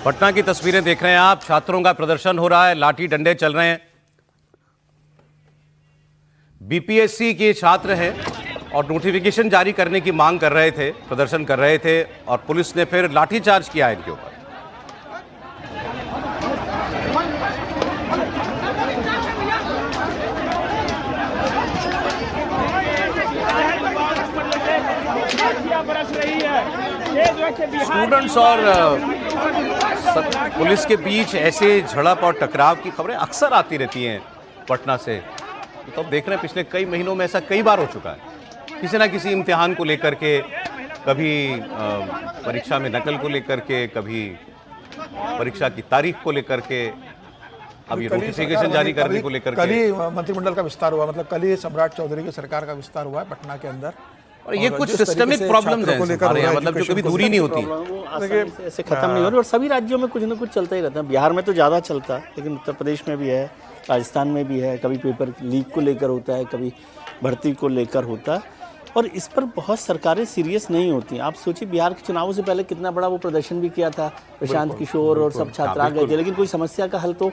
पटना की तस्वीरें देख रहे हैं आप। छात्रों का प्रदर्शन हो रहा है, लाठी डंडे चल रहे हैं। बीपीएससी के छात्र हैं और नोटिफिकेशन जारी करने की मांग कर रहे थे, प्रदर्शन कर रहे थे और पुलिस ने फिर लाठीचार्ज किया इनके ऊपर। स्टूडेंट्स और पुलिस के बीच ऐसे झड़प और टकराव की खबरें अक्सर आती रहती हैं पटना से। तो अब देख रहे हैं पिछले कई महीनों में ऐसा कई बार हो चुका है, किसी ना किसी इम्तिहान को लेकर के, कभी परीक्षा में नकल को लेकर के, कभी परीक्षा की तारीख को लेकर के, अब ये नोटिफिकेशन जारी करने को लेकर के। कल ही मंत्रिमंडल का विस्तार हुआ, मतलब कल ही सम्राट चौधरी की सरकार का विस्तार हुआ है पटना के अंदर। और ये कुछ सिस्टमिक प्रॉब्लम्स हैं हमारे यहाँ, मतलब जो कभी दूरी नहीं होती, ऐसे खत्म नहीं हो रही। और सभी राज्यों में कुछ ना कुछ चलता ही रहता है। बिहार में तो ज़्यादा चलता है, लेकिन उत्तर प्रदेश में भी है, राजस्थान में भी है। कभी पेपर लीक को लेकर होता है, कभी भर्ती को लेकर होता है, और इस पर बहुत सरकारें सीरियस नहीं होती। आप सोचिए, बिहार के चुनावों से पहले कितना बड़ा वो प्रदर्शन भी किया था, प्रशांत किशोर और सब छात्र आ गए थे, लेकिन कोई समस्या का हल तो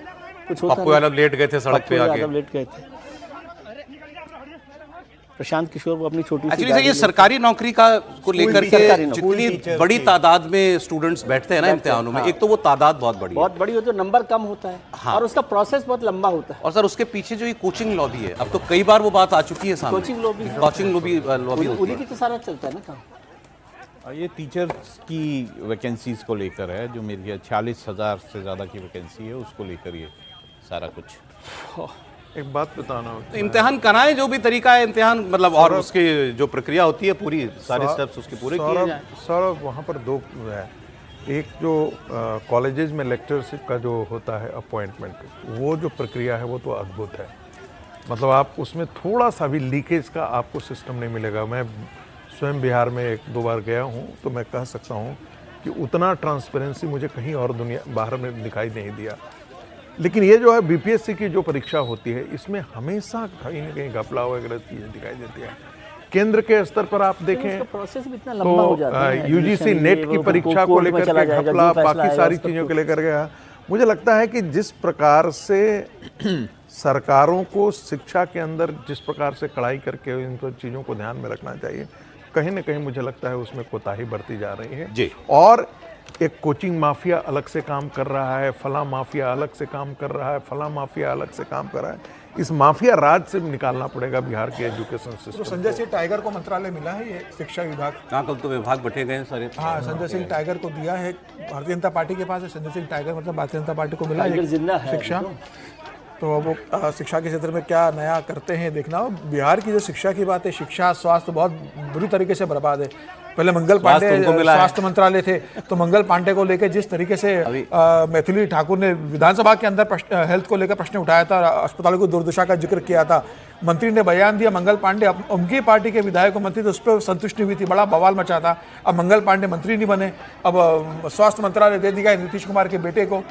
कुछ होता नहीं। यादव लेट गए थे सड़क पे आके, लेट गए थे प्रशांत किशोर, वो अपनी छोटी सी ये सरकारी नौकरी का को लेकर के जितनी बड़ी तादाद में स्टूडेंट्स बैठते हैं ना इम्तिहानों में, एक तो वो तादाद बहुत बड़ी होती है, नंबर कम होता है। हाँ। और उसका प्रोसेस बहुत लंबा होता है। और सर उसके पीछे जो ये कोचिंग लॉबी है, अब तो कई बार वो बात आ चुकी है सामने, कोचिंग लॉबी उन्हीं की तो सारा चलता है ना काम। ये टीचर्स की वैकेंसीज को लेकर है, जो मेरी 46,000 से ज़्यादा की वैकेंसी है, उसको लेकर ये सारा कुछ। एक बात बताना, तो इम्तिहान कराएं, जो भी तरीका है इम्तिहान, मतलब और उसकी जो प्रक्रिया होती है पूरी, सारे स्टेप्स उसके पूरे किए जाएं। सर वहाँ पर दो है, एक जो कॉलेजेस में लेक्चरशिप का जो होता है अपॉइंटमेंट, वो जो प्रक्रिया है वो तो अद्भुत है। मतलब आप उसमें थोड़ा सा भी लीकेज का आपको सिस्टम नहीं मिलेगा। मैं स्वयं बिहार में 1-2 बार गया हूँ, तो मैं कह सकता हूँ कि उतना ट्रांसपेरेंसी मुझे कहीं और दुनिया बाहर में दिखाई नहीं दिया। लेकिन ये जो है बीपीएससी की जो परीक्षा होती है, इसमें हमेशा कहीं ना कहीं घपला वगैरह चीज़ें दिखाई देती है। केंद्र के स्तर पर आप देखें तो यूजीसी नेट की परीक्षा को लेकर के घपला, बाकी सारी चीज़ों को लेकर गया। मुझे लगता है कि जिस प्रकार से सरकारों को शिक्षा के अंदर जिस प्रकार से कड़ाई करके इन चीज़ों को ध्यान में रखना चाहिए, कहीं ना कहीं मुझे लगता है उसमें कोताही बरती जा रही है जी। और एक कोचिंग माफिया अलग से काम कर रहा है, फला माफिया अलग से काम कर रहा है, फला माफिया अलग से काम कर रहा है। इस माफिया राज से निकालना पड़ेगा बिहार के एजुकेशन सिस्टम। तो संजय सिंह टाइगर को मंत्रालय मिला है, ये शिक्षा विभाग। हाँ, कल तो विभाग बटे गए सारे। हाँ, संजय सिंह टाइगर को दिया है, भारतीय जनता पार्टी के पास है। संजय सिंह टाइगर मतलब भारतीय जनता पार्टी को मिला है शिक्षा। तो वो शिक्षा के क्षेत्र में क्या नया करते हैं देखना हो। बिहार की जो शिक्षा की बात है, शिक्षा स्वास्थ्य बहुत बुरी तरीके से बर्बाद है। पहले मंगल पांडे स्वास्थ्य मंत्रालय थे, तो मंगल पांडे को लेकर जिस तरीके से मैथिली ठाकुर ने विधानसभा के अंदर हेल्थ को लेकर प्रश्न उठाया था, अस्पतालों की दुर्दशा का जिक्र किया था, मंत्री ने बयान दिया। मंगल पांडे उनकी पार्टी के विधायक मंत्री तो उस पर संतुष्ट नहीं हुई थी, बड़ा बवाल मचा था। अब मंगल पांडे मंत्री नहीं बने, अब स्वास्थ्य मंत्रालय दे दिया नीतीश कुमार के बेटे को।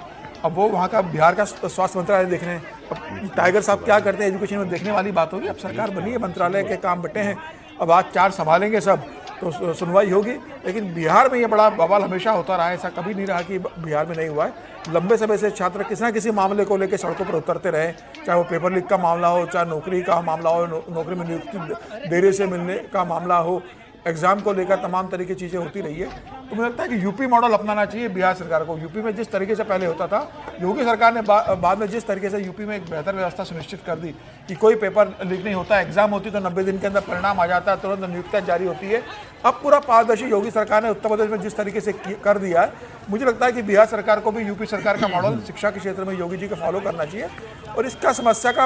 अब वो वहाँ का बिहार का स्वास्थ्य मंत्रालय देख रहे हैं। अब टाइगर साहब क्या करते हैं एजुकेशन में, देखने वाली बात होगी। अब सरकार बनी है, मंत्रालय के काम बटे हैं, अब आज 4 संभालेंगे सब, तो सुनवाई होगी। लेकिन बिहार में ये बड़ा बवाल हमेशा होता रहा है, ऐसा कभी नहीं रहा कि बिहार में नहीं हुआ है। लंबे समय से छात्र किसी न किसी मामले को लेकर सड़कों पर उतरते रहे, चाहे वो पेपर लीक का मामला हो, चाहे नौकरी का मामला हो, नौकरी में नियुक्ति देरी से मिलने का मामला हो, एग्जाम को लेकर तमाम तरह की चीज़ें होती रही है। तो मुझे लगता है कि यूपी मॉडल अपनाना चाहिए बिहार सरकार को। यूपी में जिस तरीके से पहले होता था, योगी सरकार ने बाद में जिस तरीके से यूपी में एक बेहतर व्यवस्था सुनिश्चित कर दी कि कोई पेपर लीक नहीं होता, एग्जाम होती तो 90 दिन के अंदर परिणाम आ जाता है, तुरंत नियुक्तियाँ जारी होती है। अब पूरा पारदर्शी योगी सरकार ने उत्तर प्रदेश में जिस तरीके से कर दिया है, मुझे लगता है कि बिहार सरकार को भी यूपी सरकार का मॉडल शिक्षा के क्षेत्र में योगी जी को फॉलो करना चाहिए और इसका समस्या का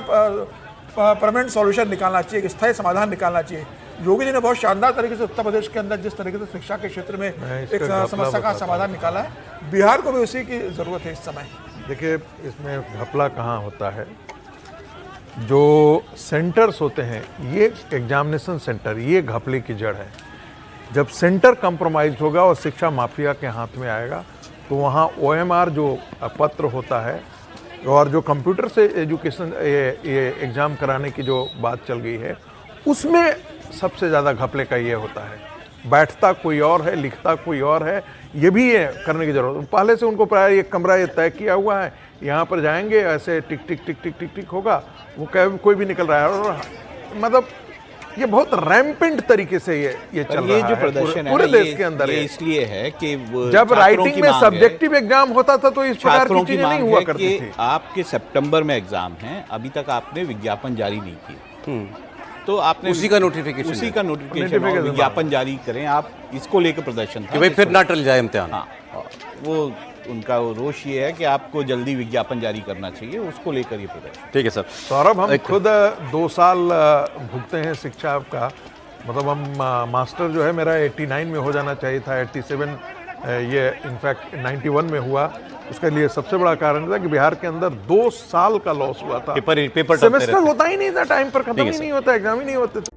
परमानेंट सॉल्यूशन निकालना चाहिए, स्थायी समाधान निकालना चाहिए। योगी जी ने बहुत शानदार तरीके से उत्तर प्रदेश के अंदर जिस तरीके से शिक्षा के क्षेत्र में एक समस्या का समाधान निकाला है, बिहार को भी उसी की ज़रूरत है इस समय। देखिए, इसमें घपला कहाँ होता है, जो सेंटर्स होते हैं, ये एग्जामिनेशन सेंटर, ये घपले की जड़ है। जब सेंटर कंप्रोमाइज होगा और शिक्षा माफिया के हाथ में आएगा, तो वहाँ OMR जो पत्र होता है और जो कंप्यूटर से एजुकेशन ये एग्ज़ाम कराने की जो बात चल गई है, उसमें सबसे ज़्यादा घपले का ये होता है। बैठता कोई और है, लिखता कोई और है, ये भी है करने की जरूरत। पहले से उनको प्राय एक कमरा ये तय किया हुआ है, यहाँ पर जाएंगे ऐसे टिक टिक टिक टिक टिक टिक होगा, वो कोई भी निकल रहा है। और मतलब ये बहुत रैम्पेंट तरीके से ये चल रहा ये जो है प्रदर्शन है पूरे ना, देश के अंदर। ये इसलिए है कि जब राइटिंग में सब्जेक्टिव एग्जाम होता था तो इस प्रकार की चीजें नहीं हुआ करती थी। आपके सितंबर में एग्जाम है, अभी तक आपने विज्ञापन जारी नहीं किया, तो आपने उसी का नोटिफिकेशन उसी है। का नोटिफिकेशन और Notification विज्ञापन जारी करें, आप इसको लेकर प्रदर्शन था कि भाई फिर ना टल जाए इम्तिहान। हाँ, वो उनका रोष ये है कि आपको जल्दी विज्ञापन जारी करना चाहिए, उसको लेकर ये प्रदर्शन। ठीक है सर। सौरभ, हम खुद 2 साल भुगते हैं शिक्षा का, मतलब हम मास्टर जो है मेरा 89 में हो जाना चाहिए था, 87 ये इनफैक्ट 91 में हुआ। उसके लिए सबसे बड़ा कारण था कि बिहार के अंदर 2 साल का लॉस हुआ था। पेपर टलते सेमेस्टर रहते। होता ही नहीं था टाइम पर, खत्म ही नहीं होता, एग्जाम ही नहीं होते थे।